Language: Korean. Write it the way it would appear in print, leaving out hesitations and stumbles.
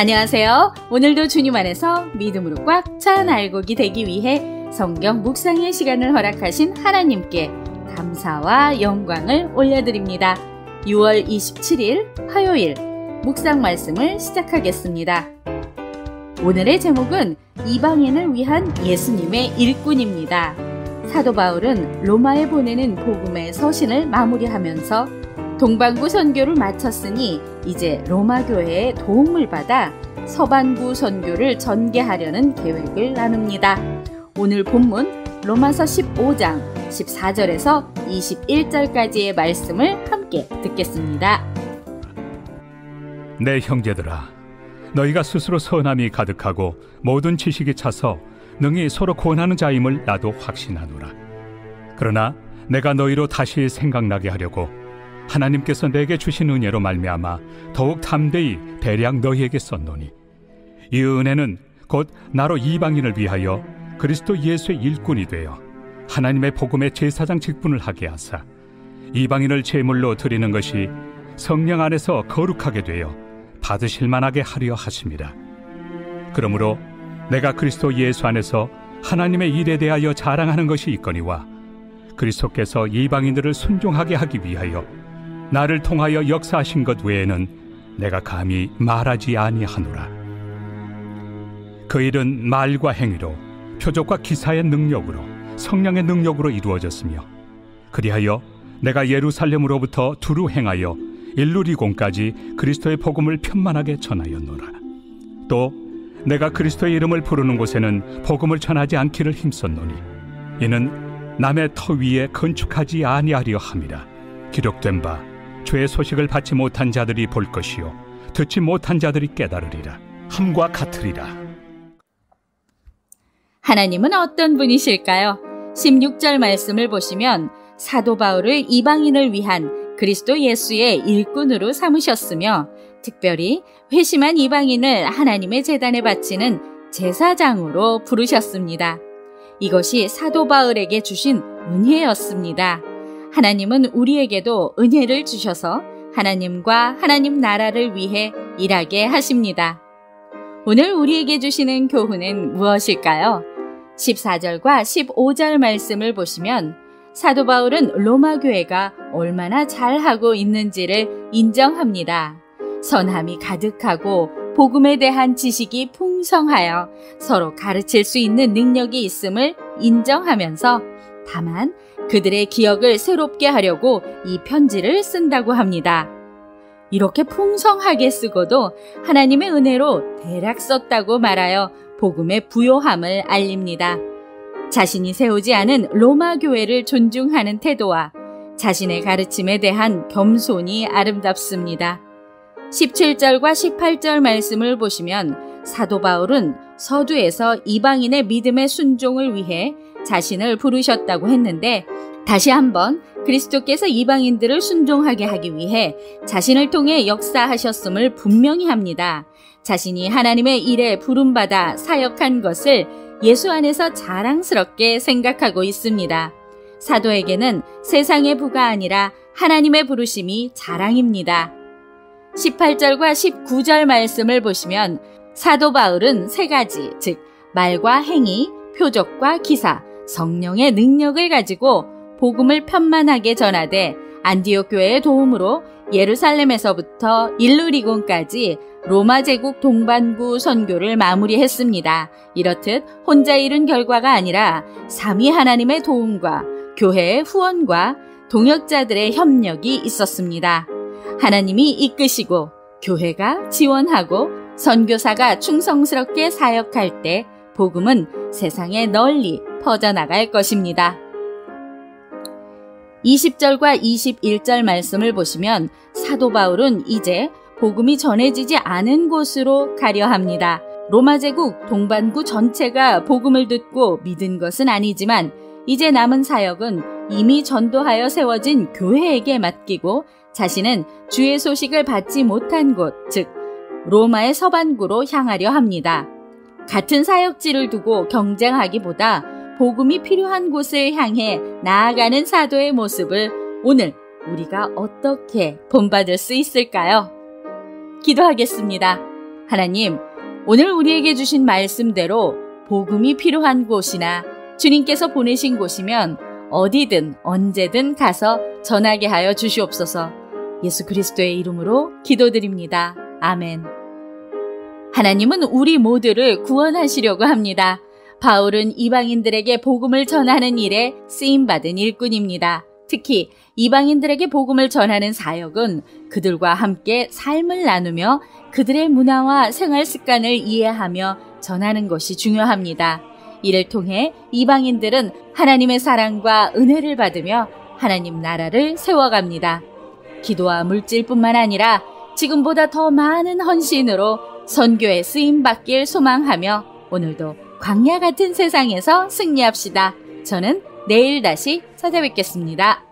안녕하세요. 오늘도 주님 안에서 믿음으로 꽉 찬 알곡이 되기 위해 성경 묵상의 시간을 허락하신 하나님께 감사와 영광을 올려드립니다. 6월 27일 화요일 묵상 말씀을 시작하겠습니다. 오늘의 제목은 이방인을 위한 예수님의 일꾼입니다. 사도 바울은 로마에 보내는 복음의 서신을 마무리하면서 동반구 선교를 마쳤으니 이제 로마 교회의 도움을 받아 서반구 선교를 전개하려는 계획을 나눕니다. 오늘 본문 로마서 15장 14절에서 21절까지의 말씀을 함께 듣겠습니다. 내 형제들아, 너희가 스스로 선함이 가득하고 모든 지식이 차서 능히 서로 권하는 자임을 나도 확신하노라. 그러나 내가 너희로 다시 생각나게 하려고 하나님께서 내게 주신 은혜로 말미암아 더욱 담대히 대량 너희에게 썼노니, 이 은혜는 곧 나로 이방인을 위하여 그리스도 예수의 일꾼이 되어 하나님의 복음의 제사장 직분을 하게 하사 이방인을 제물로 드리는 것이 성령 안에서 거룩하게 되어 받으실 만하게 하려 하심이라. 그러므로 내가 그리스도 예수 안에서 하나님의 일에 대하여 자랑하는 것이 있거니와 그리스도께서 이방인들을 순종하게 하기 위하여 나를 통하여 역사하신 것 외에는 내가 감히 말하지 아니하노라. 그 일은 말과 행위로, 표적과 기사의 능력으로, 성령의 능력으로 이루어졌으며, 그리하여 내가 예루살렘으로부터 두루 행하여 일루리곤까지 그리스도의 복음을 편만하게 전하였노라. 또 내가 그리스도의 이름을 부르는 곳에는 복음을 전하지 않기를 힘썼노니, 이는 남의 터 위에 건축하지 아니하려 함이라. 기록된 바 죄의 소식을 받지 못한 자들이 볼 것이요 듣지 못한 자들이 깨달으리라 함과 같으리라. 하나님은 어떤 분이실까요? 16절 말씀을 보시면 사도 바울을 이방인을 위한 그리스도 예수의 일꾼으로 삼으셨으며, 특별히 회심한 이방인을 하나님의 제단에 바치는 제사장으로 부르셨습니다. 이것이 사도 바울에게 주신 은혜였습니다. 하나님은 우리에게도 은혜를 주셔서 하나님과 하나님 나라를 위해 일하게 하십니다. 오늘 우리에게 주시는 교훈은 무엇일까요? 14절과 15절 말씀을 보시면 사도 바울은 로마 교회가 얼마나 잘하고 있는지를 인정합니다. 선함이 가득하고 복음에 대한 지식이 풍성하여 서로 가르칠 수 있는 능력이 있음을 인정하면서, 다만 그들의 기억을 새롭게 하려고 이 편지를 쓴다고 합니다. 이렇게 풍성하게 쓰고도 하나님의 은혜로 대략 썼다고 말하여 복음의 부요함을 알립니다. 자신이 세우지 않은 로마 교회를 존중하는 태도와 자신의 가르침에 대한 겸손이 아름답습니다. 17절과 18절 말씀을 보시면 사도 바울은 서두에서 이방인의 믿음의 순종을 위해 자신을 부르셨다고 했는데, 다시 한번 그리스도께서 이방인들을 순종하게 하기 위해 자신을 통해 역사하셨음을 분명히 합니다. 자신이 하나님의 일에 부름받아 사역한 것을 예수 안에서 자랑스럽게 생각하고 있습니다. 사도에게는 세상의 부가 아니라 하나님의 부르심이 자랑입니다. 18절과 19절 말씀을 보시면 사도 바울은 세 가지, 즉 말과 행위, 표적과 기사, 성령의 능력을 가지고 복음을 편만하게 전하되 안디옥 교회의 도움으로 예루살렘에서부터 일루리곤까지 로마 제국 동반구 선교를 마무리했습니다. 이렇듯 혼자 이룬 결과가 아니라 삼위 하나님의 도움과 교회의 후원과 동역자들의 협력이 있었습니다. 하나님이 이끄시고 교회가 지원하고 선교사가 충성스럽게 사역할 때 복음은 세상에 널리 퍼져나갈 것입니다. 20절과 21절 말씀을 보시면 사도 바울은 이제 복음이 전해지지 않은 곳으로 가려 합니다. 로마 제국 동반구 전체가 복음을 듣고 믿은 것은 아니지만 이제 남은 사역은 이미 전도하여 세워진 교회에게 맡기고 자신은 주의 소식을 받지 못한 곳, 즉 로마의 서반구로 향하려 합니다. 같은 사역지를 두고 경쟁하기보다 복음이 필요한 곳을 향해 나아가는 사도의 모습을 오늘 우리가 어떻게 본받을 수 있을까요? 기도하겠습니다. 하나님, 오늘 우리에게 주신 말씀대로 복음이 필요한 곳이나 주님께서 보내신 곳이면 어디든 언제든 가서 전하게 하여 주시옵소서. 예수 그리스도의 이름으로 기도드립니다. 아멘. 하나님은 우리 모두를 구원하시려고 합니다. 바울은 이방인들에게 복음을 전하는 일에 쓰임받은 일꾼입니다. 특히 이방인들에게 복음을 전하는 사역은 그들과 함께 삶을 나누며 그들의 문화와 생활 습관을 이해하며 전하는 것이 중요합니다. 이를 통해 이방인들은 하나님의 사랑과 은혜를 받으며 하나님 나라를 세워갑니다. 기도와 물질뿐만 아니라 지금보다 더 많은 헌신으로 선교에 쓰임받길 소망하며 오늘도 광야 같은 세상에서 승리합시다. 저는 내일 다시 찾아뵙겠습니다.